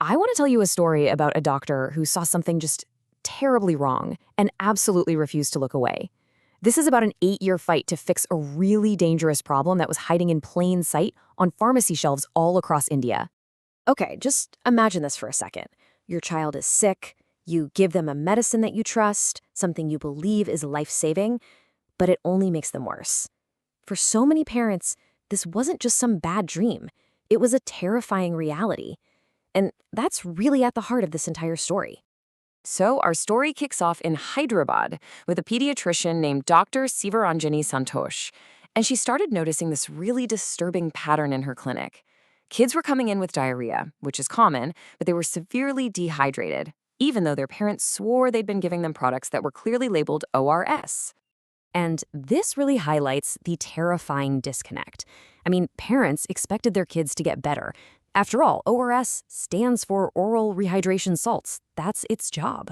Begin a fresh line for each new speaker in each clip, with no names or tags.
I want to tell you a story about a doctor who saw something just terribly wrong and absolutely refused to look away. This is about an 8-year fight to fix a really dangerous problem that was hiding in plain sight on pharmacy shelves all across India. Okay, just imagine this for a second. Your child is sick, you give them a medicine that you trust, something you believe is life-saving, but it only makes them worse. For so many parents, this wasn't just some bad dream. It was a terrifying reality. And that's really at the heart of this entire story. So our story kicks off in Hyderabad with a pediatrician named Dr. Sivaranjani Santosh. And she started noticing this really disturbing pattern in her clinic. Kids were coming in with diarrhea, which is common, but they were severely dehydrated, even though their parents swore they'd been giving them products that were clearly labeled ORS. And this really highlights the terrifying disconnect. I mean, parents expected their kids to get better. After all, ORS stands for oral rehydration salts. That's its job.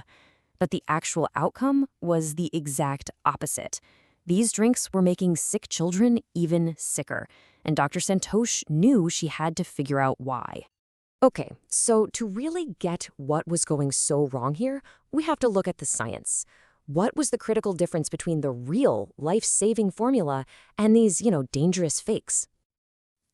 But the actual outcome was the exact opposite. These drinks were making sick children even sicker, and Dr. Santosh knew she had to figure out why. Okay, so to really get what was going so wrong here, we have to look at the science. What was the critical difference between the real, life-saving formula and these, dangerous fakes?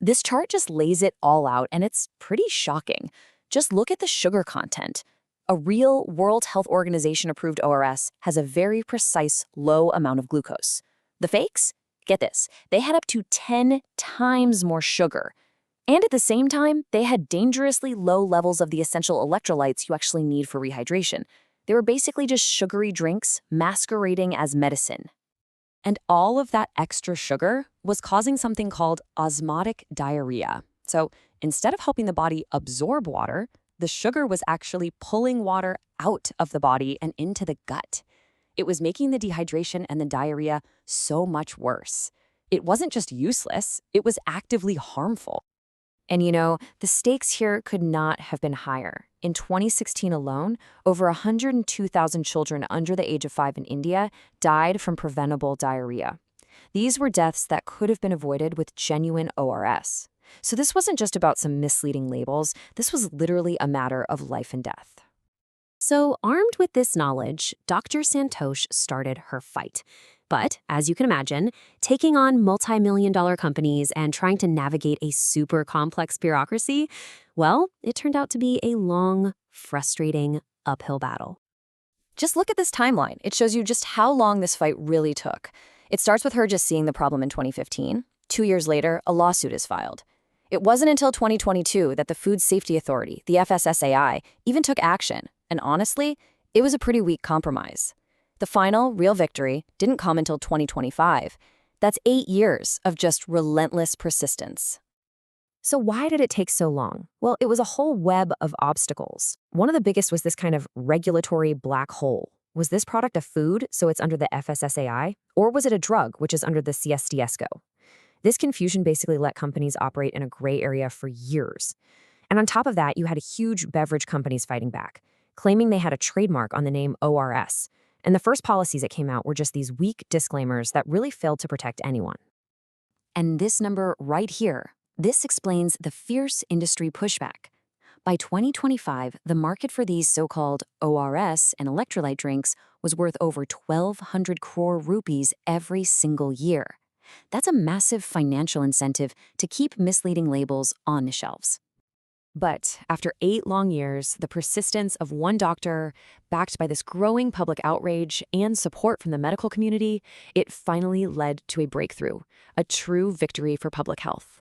This chart just lays it all out, and it's pretty shocking. Just look at the sugar content. A real World Health Organization-approved ORS has a very precise, low amount of glucose. The fakes? Get this, they had up to 10 times more sugar. And at the same time, they had dangerously low levels of the essential electrolytes you actually need for rehydration. They were basically just sugary drinks masquerading as medicine. And all of that extra sugar was causing something called osmotic diarrhea. So instead of helping the body absorb water, the sugar was actually pulling water out of the body and into the gut. It was making the dehydration and the diarrhea so much worse. It wasn't just useless, it was actively harmful. And the stakes here could not have been higher. In 2016 alone, over 102,000 children under the age of 5 in India died from preventable diarrhea. These were deaths that could have been avoided with genuine ORS. So this wasn't just about some misleading labels, this was literally a matter of life and death. So armed with this knowledge, Dr. Santosh started her fight. But, as you can imagine, taking on multi-million-dollar companies and trying to navigate a super complex bureaucracy, well, it turned out to be a long, frustrating, uphill battle. Just look at this timeline. It shows you just how long this fight really took. It starts with her just seeing the problem in 2015. 2 years later, a lawsuit is filed. It wasn't until 2022 that the Food Safety Authority, the FSSAI, even took action. And honestly, it was a pretty weak compromise. The final, real victory didn't come until 2025. That's 8 years of just relentless persistence. So why did it take so long? Well, it was a whole web of obstacles. One of the biggest was this kind of regulatory black hole. Was this product a food, so it's under the FSSAI? Or was it a drug, which is under the CDSCO? This confusion basically let companies operate in a gray area for years. And on top of that, you had huge beverage companies fighting back, claiming they had a trademark on the name ORS. And the first policies that came out were just these weak disclaimers that really failed to protect anyone. And this number right here, this explains the fierce industry pushback. By 2025, the market for these so-called ORS and electrolyte drinks was worth over 1,200 crore rupees every single year. That's a massive financial incentive to keep misleading labels on the shelves. But after 8 long years, the persistence of one doctor, backed by this growing public outrage and support from the medical community, it finally led to a breakthrough, a true victory for public health.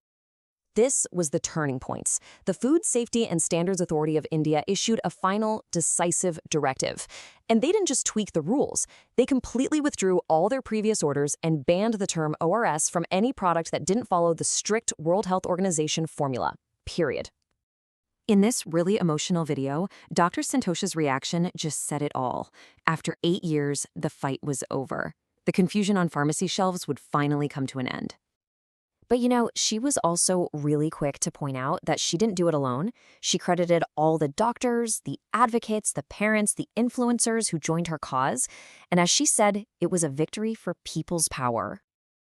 This was the turning point. The Food Safety and Standards Authority of India issued a final, decisive directive. And they didn't just tweak the rules. They completely withdrew all their previous orders and banned the term ORS from any product that didn't follow the strict World Health Organization formula, period. In this really emotional video, Dr. Santosh's reaction just said it all. After 8 years, the fight was over. The confusion on pharmacy shelves would finally come to an end. But she was also really quick to point out that she didn't do it alone. She credited all the doctors, the advocates, the parents, the influencers who joined her cause. And as she said, it was a victory for people's power.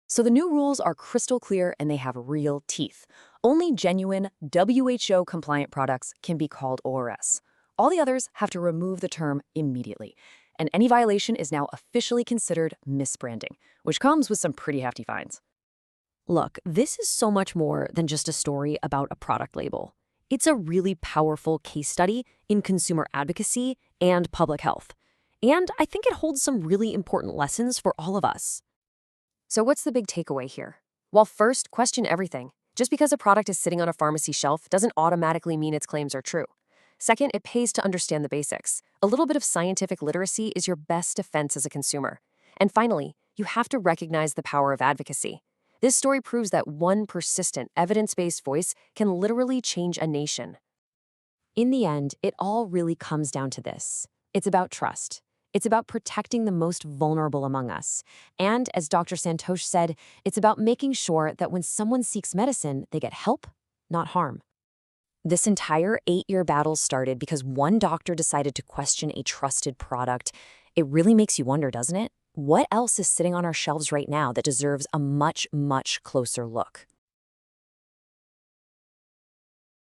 So the new rules are crystal clear and they have real teeth. Only genuine, WHO-compliant products can be called ORS. All the others have to remove the term immediately. And any violation is now officially considered misbranding, which comes with some pretty hefty fines. Look, this is so much more than just a story about a product label. It's a really powerful case study in consumer advocacy and public health. And I think it holds some really important lessons for all of us. So what's the big takeaway here? Well, first, question everything. Just because a product is sitting on a pharmacy shelf doesn't automatically mean its claims are true. Second, it pays to understand the basics. A little bit of scientific literacy is your best defense as a consumer. And finally, you have to recognize the power of advocacy. This story proves that one persistent, evidence-based voice can literally change a nation. In the end, it all really comes down to this. It's about trust. It's about protecting the most vulnerable among us. And as Dr. Santosh said, it's about making sure that when someone seeks medicine, they get help, not harm. This entire 8-year battle started because one doctor decided to question a trusted product. It really makes you wonder, doesn't it? What else is sitting on our shelves right now that deserves a much, much closer look?